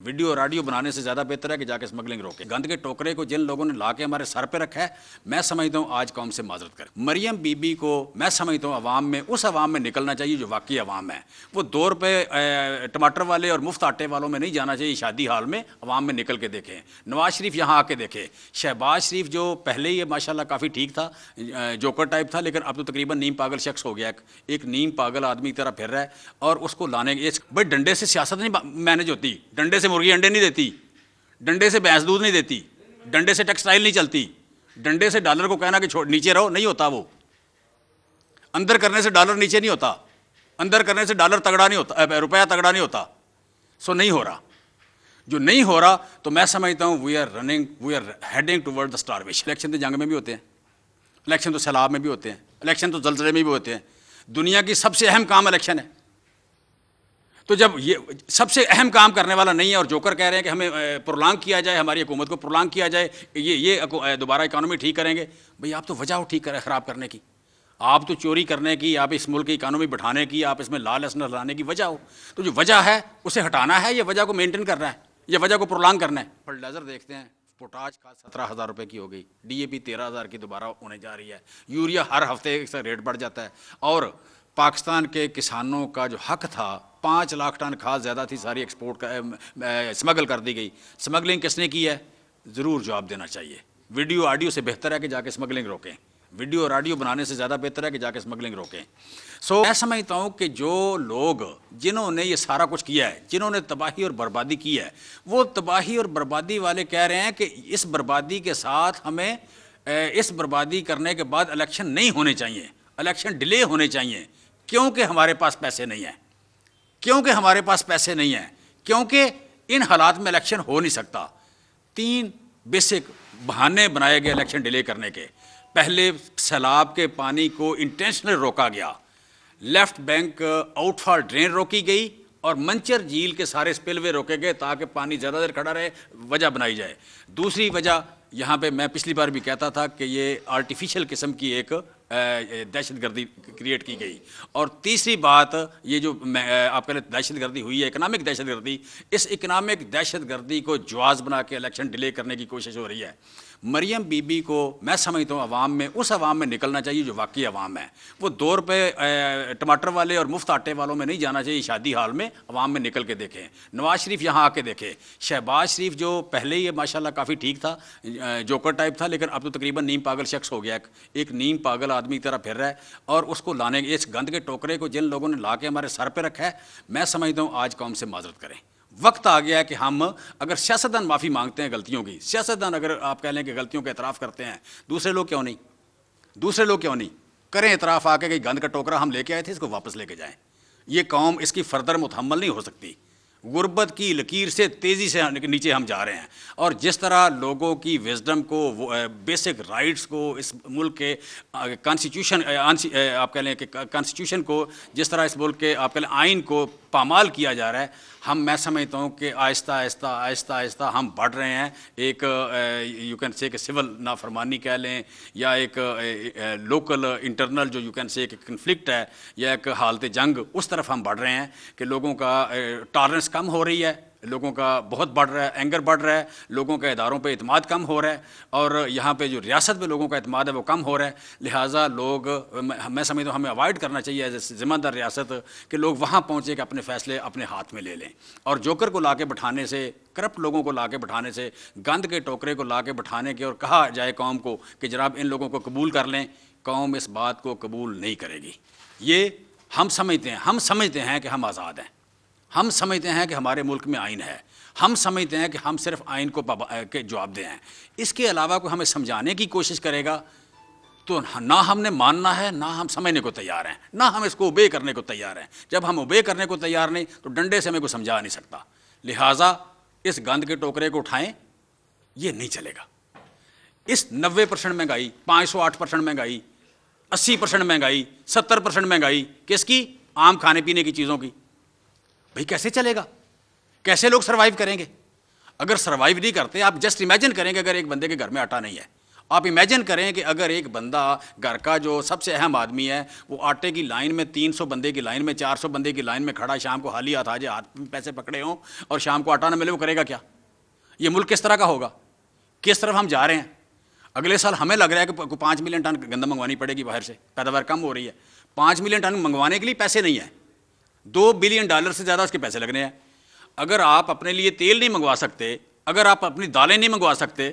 Video और audio बनाने से ज़्यादा बेहतर है कि जाके स्मगलिंग रोके। गंद के टोकरे को जिन लोगों ने ला के हमारे सर पे रखा है, मैं समझता हूँ आज कौम से माजरत करें। मरियम बीबी को मैं समझता हूँ अवाम में, उस अवाम में निकलना चाहिए जो वाकई अवाम है। वो 2 रुपये टमाटर वाले और मुफ्त आटे वालों में नहीं जाना चाहिए। शादी हाल में अवाम में निकल के देखें। नवाज शरीफ यहाँ आके देखें। शहबाज शरीफ जो पहले ही माशाल्लाह काफ़ी ठीक था, जोकर टाइप था, लेकिन अब तो तकरीबन नीम पागल शख्स हो गया। एक नीम पागल आदमी की तरह फिर रहा है और उसको लाने भाई डंडे से सियासत नहीं मैनेज होती। डंडे से मुर्गी अंडे नहीं देती, डंडे से भैंस दूध नहीं देती, डंडे से टेक्सटाइल नहीं चलती, डंडे से डॉलर को कहना कि नीचे रहो नहीं होता। वो अंदर करने से डॉलर नीचे नहीं होता, अंदर करने से डॉलर तगड़ा नहीं होता, रुपया तगड़ा नहीं होता। सो नहीं हो रहा। जो नहीं हो रहा तो मैं समझता हूँ we are heading toward the starvation. Election तो जंग में भी होते हैं, इलेक्शन तो सैलाब में भी होते हैं, इलेक्शन तो जलजले में भी होते हैं। दुनिया की सबसे अहम काम इलेक्शन है। तो जब ये सबसे अहम काम करने वाला नहीं है और जोकर कह रहे हैं कि हमें प्रोलांग किया जाए, हमारी हुकूमत को प्रोलांग किया जाए, ये दोबारा इकानमी ठीक करेंगे। भाई आप तो वजह हो ठीक करें ख़राब करने की, आप तो चोरी करने की, आप इस मुल्क की इकानमी बढ़ाने की, आप इसमें लाल असनर लाने की वजह हो। तो जो वजह है उसे हटाना है या वजह को मेंटेन करना है या वजह को प्रोलांग करना है। फर्टिलाइज़र देखते हैं, पोटाश खाद 17,000 रुपये की हो गई, DAP 13,000 की दोबारा होने जा रही है, यूरिया हर हफ्ते से रेट बढ़ जाता है। और पाकिस्तान के किसानों का जो हक था, 5 लाख टन खाद ज़्यादा थी, सारी एक्सपोर्ट का स्मगल कर दी गई। स्मगलिंग किसने की है, ज़रूर जवाब देना चाहिए। वीडियो ऑडियो से बेहतर है कि जाके स्मगलिंग रोकें। वीडियो और ऑडियो बनाने से ज़्यादा बेहतर है कि जाके स्मगलिंग रोकें। सो मैं समझता हूँ कि जो लोग जिन्होंने ये सारा कुछ किया है, जिन्होंने तबाही और बर्बादी की है, वो तबाही और बर्बादी वाले कह रहे हैं कि इस बर्बादी के साथ हमें इस बर्बादी करने के बाद इलेक्शन नहीं होने चाहिए, इलेक्शन डिले होने चाहिए, क्योंकि हमारे पास पैसे नहीं हैं, क्योंकि हमारे पास पैसे नहीं हैं, क्योंकि इन हालात में इलेक्शन हो नहीं सकता। 3 बेसिक बहाने बनाए गए इलेक्शन डिले करने के। पहले सैलाब के पानी को इंटेंशनल रोका गया, लेफ्ट बैंक आउटफॉल ड्रेन रोकी गई और मंचर झील के सारे स्पिलवे रोके गए ताकि पानी ज़्यादा देर खड़ा रहे, वजह बनाई जाए। दूसरी वजह यहाँ पे मैं पिछली बार भी कहता था कि ये आर्टिफिशियल किस्म की एक दहशतगर्दी क्रिएट की गई। और तीसरी बात, ये जो आप कह रहे दहशतगर्दी हुई है, इकनॉमिक दहशतगर्दी, इस इकनॉमिक दहशतगर्दी को जवाज़ बना के इलेक्शन डिले करने की कोशिश हो रही है। मरियम बीबी को मैं समझता हूँ अवाम में, उस अवाम में निकलना चाहिए जो वाकई अवाम है। वो 2 रुपये टमाटर वाले और मुफ्त आटे वालों में नहीं जाना चाहिए। शादी हाल में अवाम में निकल के देखें। नवाज शरीफ यहाँ आके देखें। शहबाज शरीफ जो पहले ही माशाल्लाह काफ़ी ठीक था, जोकर टाइप था, लेकिन अब तो तकरीबन नीम पागल शख्स हो गया। एक नीम पागल आदमी की तरह फिर रहा है और उसको लाने, इस गंद के टोकरे को जिन लोगों ने ला के हमारे सर पे रखा है, मैं समझता हूँ आज कौम से माजरत करें। वक्त आ गया है कि हम, अगर सियासतदान माफ़ी मांगते हैं गलतियों की, सियासतदान अगर आप कह लें कि गलतियों का एतराफ़ करते हैं, दूसरे लोग क्यों नहीं, दूसरे लोग क्यों नहीं करें एतराफ़ आके कि गंद का टोकरा हम लेके आए थे, इसको वापस लेके जाएं। ये कौम इसकी फर्दर मुतहम्मल नहीं हो सकती। गुर्बत की लकीर से तेज़ी से नीचे हम जा रहे हैं और जिस तरह लोगों की विजडम को, बेसिक राइट्स को, इस मुल्क के कॉन्स्टिट्यूशन, आप कह लें कि कॉन्स्टिट्यूशन को, जिस तरह इस मुल्क के आप कह लें आइन को पामाल किया जा रहा है, मैं समझता हूँ कि आहिस्ता आहिस्ता आहिस्ता आहिस्ता हम बढ़ रहे हैं। एक यू कैन से कि सिविल नाफरमानी कह लें या एक लोकल इंटरनल जो यू कैन से कि कन्फ्लिक्ट है या एक हालत जंग, उस तरफ हम बढ़ रहे हैं कि लोगों का टॉलरेंस कम हो रही है, लोगों का बहुत बढ़ रहा है, एंगर बढ़ रहा है, लोगों का इदारों पे इत्मीद कम हो रहा है और यहाँ पे जो रियासत में लोगों का इत्मीद है वो कम हो रहा है। लिहाजा लोग, मैं समझता हूँ हमें अवॉइड करना चाहिए एज ए ज़िम्मेदार रियासत कि लोग वहाँ पहुँचे कि अपने फ़ैसले अपने हाथ में ले लें। और जोकर को ला के बैठाने से, करप्ट लोगों को ला के बैठाने से, गंद के टोकरे को ला के बैठाने के और कहा जाए कौम को कि जनाब इन लोगों को कबूल कर लें, कौम इस बात को कबूल नहीं करेगी। ये हम समझते हैं कि हम आज़ाद हैं, हम समझते हैं कि हमारे मुल्क में आइन है, हम समझते हैं कि हम सिर्फ आइन को के जवाबदेह हैं। इसके अलावा कोई हमें समझाने की कोशिश करेगा तो ना हमने मानना है, ना हम समझने को तैयार हैं, ना हम इसको ओबे करने को तैयार हैं। जब हम ओबे करने को तैयार नहीं तो डंडे से हमें कोई समझा नहीं सकता। लिहाजा इस गंद के टोकरे को उठाएं, ये नहीं चलेगा। इस 90% महंगाई, 508% महंगाई, 80% महंगाई, 70% महंगाई किसकी? आम खाने पीने की चीज़ों की। भाई कैसे चलेगा? कैसे लोग सर्वाइव करेंगे? अगर सर्वाइव नहीं करते, आप जस्ट इमेजिन करेंगे अगर एक बंदे के घर में आटा नहीं है आप इमेजिन करें कि अगर एक बंदा घर का जो सबसे अहम आदमी है वो आटे की लाइन में 300 बंदे की लाइन में 400 बंदे की लाइन में खड़ा, शाम को खाली हाथ आ जाए, हाथ में पैसे पकड़े हों और शाम को आटा ना मिले, वो करेगा क्या? ये मुल्क किस तरह का होगा? किस तरफ हम जा रहे हैं? अगले साल हमें लग रहा है कि 5 मिलियन टन गंदम मंगवानी पड़ेगी बाहर से, पैदावार कम हो रही है। 5 मिलियन टन मंगवाने के लिए पैसे नहीं है, $2 बिलियन से ज़्यादा उसके पैसे लगने हैं। अगर आप अपने लिए तेल नहीं मंगवा सकते, अगर आप अपनी दालें नहीं मंगवा सकते,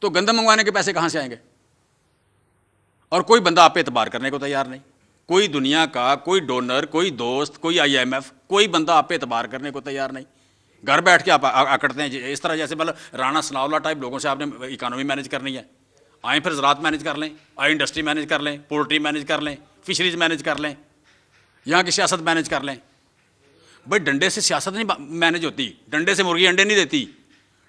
तो गंदम मंगवाने के पैसे कहाँ से आएंगे? और कोई बंदा आप पे एतबार करने को तैयार नहीं, कोई दुनिया का कोई डोनर, कोई दोस्त, कोई IMF, कोई बंदा आप पे एतबार करने को तैयार नहीं। घर बैठ के आप आकड़ते हैं इस तरह, जैसे मतलब राणा सनाउल्लाह टाइप लोगों से आपने इकानमी मैनेज करनी है। आए फिर ज़राअत मैनेज कर लें, आए इंडस्ट्री मैनेज कर लें, पोल्ट्री मैनेज कर लें, फिशरीज मैनेज कर लें, यहाँ की सियासत मैनेज कर लें। भाई डंडे से सियासत नहीं मैनेज होती, डंडे से मुर्गी अंडे नहीं देती,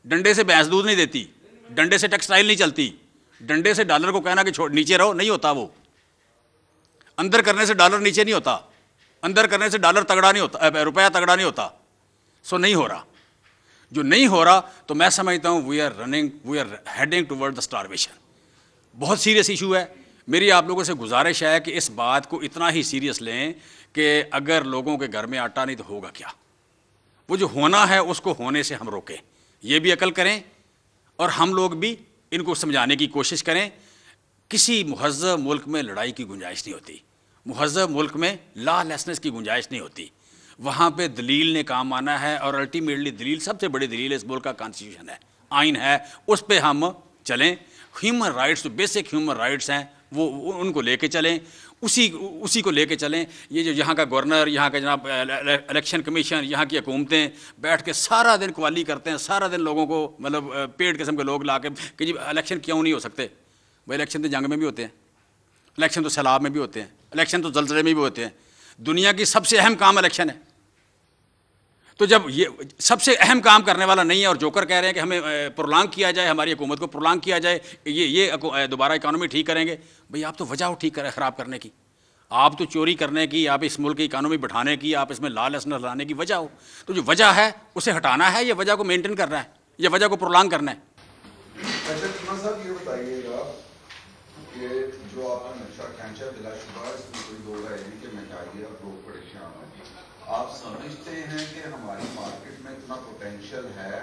डंडे से भैंस दूध नहीं देती, डंडे से टेक्सटाइल नहीं चलती, डंडे से डॉलर को कहना कि नीचे रहो नहीं होता। वो अंदर करने से डॉलर नीचे नहीं होता, अंदर करने से डॉलर तगड़ा नहीं होता, रुपया तगड़ा नहीं होता। सो नहीं हो रहा, जो नहीं हो रहा, तो मैं समझता हूँ we are heading toward the starvation. बहुत सीरियस इशू है। मेरी आप लोगों से गुजारिश है कि इस बात को इतना ही सीरियस लें कि अगर लोगों के घर में आटा नहीं तो होगा क्या? वो जो होना है उसको होने से हम रोकें, ये भी अकल करें और हम लोग भी इनको समझाने की कोशिश करें। किसी मुहज़्ज़ब मुल्क में लड़ाई की गुंजाइश नहीं होती, मुहज़्ज़ब मुल्क में लॉलेसनेस की गुंजाइश नहीं होती। वहाँ पे दलील ने काम आना है और अल्टीमेटली दलील, सबसे बड़ी दलील इस मुल्क का कॉन्स्टिट्यूशन है, आइन है, उस पर हम चलें। ह्यूमन राइट्स, जो बेसिक ह्यूमन राइट्स हैं वो उनको लेके चलें, उसी को लेके चलें। ये जो यहाँ का गवर्नर, यहाँ का जनाब इलेक्शन कमीशन, यहाँ की हुकूमतें बैठ के सारा दिन कवाली करते हैं, सारा दिन लोगों को मतलब पेड़ किस्म के लोग ला के कि जी इलेक्शन क्यों नहीं हो सकते? भाई इलेक्शन तो जंग में भी होते हैं, इलेक्शन तो सैलाब में भी होते हैं, इलेक्शन तो जलजले में भी होते हैं। दुनिया की सबसे अहम काम इलेक्शन है। तो जब ये सबसे अहम काम करने वाला नहीं है और जोकर कह रहे हैं कि हमें प्रोलांग किया जाए, हमारी हुकूमत को प्रोलांग किया जाए, ये दोबारा इकानमी ठीक करेंगे, भाई आप तो वजह हो ठीक ख़राब करने की, आप तो चोरी करने की, आप इस मुल्क की इकानमी बढ़ाने की, आप इसमें लॉलेसनेस लाने की वजह हो। तो जो वजह है उसे हटाना है, ये वजह को मेंटेन करना है, ये वजह को प्रोलांग करना है। साहब ये बताइएगा कि जो आपने नक्शा खींचा बिलाशुबा इसमें कोई दो राय नहीं कि महंगाई और लोग परेशान हैं। आप समझते हैं कि हमारी मार्केट में इतना पोटेंशियल है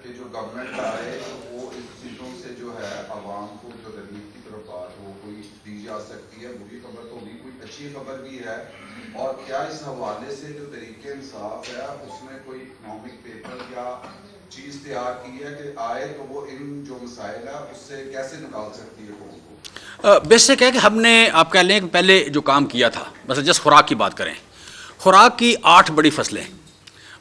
कि जो गवर्नमेंट आए तो वो इस चीज़ों से जो है आवाम को जो गरीब की तरफ बात हो कोई दी जा सकती है? बुरी खबर तो होगी, कोई अच्छी खबर भी है। और क्या इस हवाले से जो तरीके इंसाफ है उसमें कोई इकनॉमिक पेपर या चीज़ तैयार की है कि आए तो वो इन जो मसाइल है उससे कैसे निकाल सकती है कौन को? बेसिक है कि हमने, आप कह लें कि पहले जो काम किया था, बस जस्ट खुराक की बात करें, खुराक की 8 बड़ी फसलें,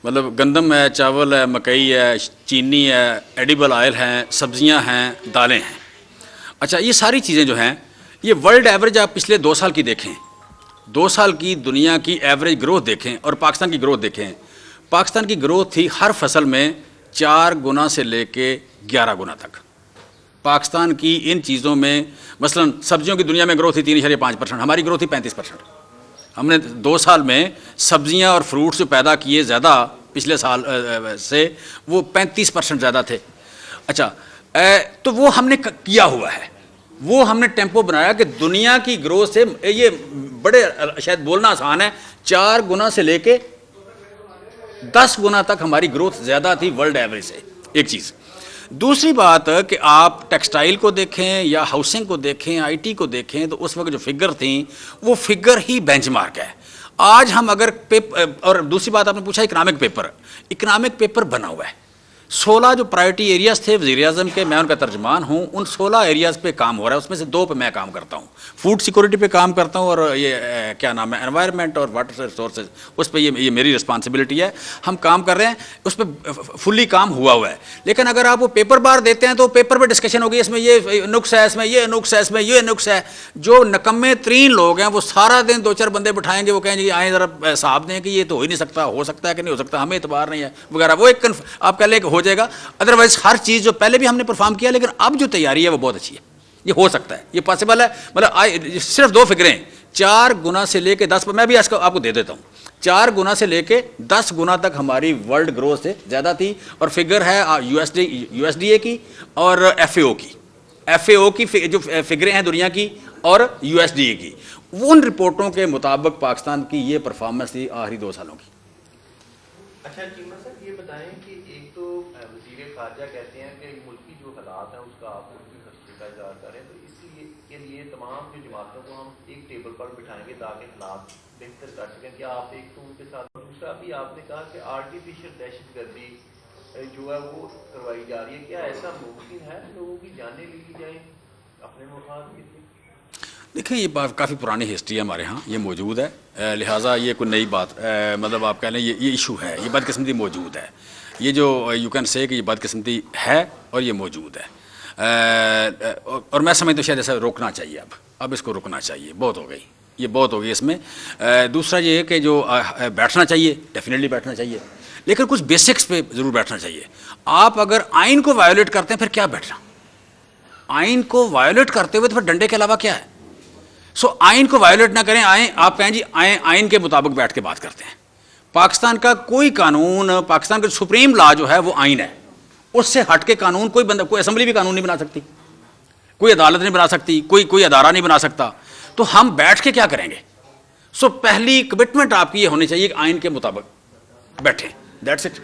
मतलब गंदम है, चावल है, मकई है, चीनी है, एडिबल ऑयल हैं, सब्जियां हैं, दालें हैं। अच्छा, ये सारी चीज़ें जो हैं, ये वर्ल्ड एवरेज आप पिछले 2 साल की देखें, 2 साल की दुनिया की एवरेज ग्रोथ देखें और पाकिस्तान की ग्रोथ देखें। पाकिस्तान की ग्रोथ थी हर फसल में 4 गुना से लेके 11 गुना तक। पाकिस्तान की इन चीज़ों में, मसलन सब्जियों की दुनिया में ग्रोथ थी 3.5%, हमारी ग्रोथ थी 35%। हमने 2 साल में सब्जियां और फ्रूट्स जो पैदा किए ज़्यादा पिछले साल से, वो 35% ज़्यादा थे। अच्छा, तो वो हमने किया हुआ है, वो हमने टेम्पो बनाया कि दुनिया की ग्रोथ से, ये बड़े शायद बोलना आसान है, 4 गुना से लेके 10 गुना तक हमारी ग्रोथ ज़्यादा थी वर्ल्ड एवरेज से। एक चीज़। दूसरी बात कि आप टेक्सटाइल को देखें या हाउसिंग को देखें, IT को देखें, तो उस वक्त जो फिगर थी वो फिगर ही बेंचमार्क है। आज हम अगर पेपर, और दूसरी बात आपने पूछा इकनॉमिक पेपर बना हुआ है। 16 जो प्रायोरिटी एरियाज़ थे वज़ीर-ए-आज़म के, मैं उनका तर्जमान हूँ, उन 16 एरियाज़ पे काम हो रहा है। उसमें से 2 पे मैं काम करता हूँ, फूड सिक्योरिटी पे काम करता हूँ, और ये क्या नाम है, एनवायरनमेंट और वाटर रिसोर्सेज, उस पर ये मेरी रिस्पॉन्सिबिलिटी है। हम काम कर रहे हैं, उस पर फुल्ली काम हुआ है। लेकिन अगर आप वो पेपर बार देते हैं तो पेपर पर डिस्कशन होगी, इसमें ये नुक्स है, इसमें ये नुक्स है, इसमें ये नुक्स है। जो नकम्मे 3 लोग हैं वो सारा दिन 2-4 बंदे बिठाएंगे, वो कहेंगे आए ज़रा हिसाब दें कि ये तो हो ही नहीं सकता, हो सकता है कि नहीं हो सकता, हमें एतबार नहीं है वगैरह। वो एक आप कह लें हो जाएगा। अदरवाइज हर चीज़ जो पहले भी हमने परफॉर्म किया, लेकिन अब जो तैयारी है वो बहुत अच्छी है, ये हो सकता है, ये पॉसिबल है। मतलब सिर्फ 2 फिगरें, 4 गुना से लेके 10, मैं भी आपको दे देता हूँ, 4 गुना से लेके 10 गुना तक हमारी वर्ल्ड ग्रोथ से ज़्यादा थी। और फिगर है USDA की और FAO की, FAO की जो फिगरें हैं दुनिया की और USDA की, उन रिपोर्टों के मुताबिक पाकिस्तान की ये परफॉर्मेंस थी आखिरी 2 सालों की। अच्छा चीमा साहब ये बताएं कि एक तो वज़ीर ख़ारजा कहते हैं कि मुल्क की जो हालात हैं उसका आप उनकी हस्ती का इज़हार करें, तो इसलिए के लिए तमाम जो जमातों को हम एक टेबल पर बिठाएंगे ताकि हालात बेहतर कर सकें। क्या आप एक तो उनके साथ, दूसरा अभी आपने कहा कि आर्टिफिशियल दहशतगर्दी जो है वो करवाई जा रही है, क्या ऐसा मुमकिन है लोगों की जानें ले ली जाए अपने मुफाद के लिए? देखिए ये बात काफ़ी पुरानी हिस्ट्री है हमारे यहाँ, ये मौजूद है, लिहाजा ये कोई नई बात मतलब आप कह लें ये इशू है, ये बदकिस्मती मौजूद है, ये जो यू कैन से कि ये बदकिस्मती है और ये मौजूद है, और मैं समझता हूँ शायद ऐसा रोकना चाहिए, अब इसको रुकना चाहिए, बहुत हो गई, ये बहुत हो गई इसमें। दूसरा ये है कि जो बैठना चाहिए, डेफिनेटली बैठना चाहिए, लेकिन कुछ बेसिक्स पे ज़रूर बैठना चाहिए। आप अगर आइन को वायोलेट करते हैं फिर क्या बैठना, आइन को वायोलेट करते हुए तो फिर डंडे के अलावा क्या है? सो आइन को वायोलेट ना करें, आप कहें जी आइन के मुताबिक बैठ के बात करते हैं। पाकिस्तान का कोई कानून, पाकिस्तान का सुप्रीम लॉ जो है वो आइन है, उससे हट के कानून कोई बंदा, कोई असेंबली भी कानून नहीं बना सकती, कोई अदालत नहीं बना सकती, कोई अदारा नहीं बना सकता, तो हम बैठ के क्या करेंगे? सो पहली कमिटमेंट आपकी ये होनी चाहिए कि आइन के मुताबिक बैठें, दैट्स इट।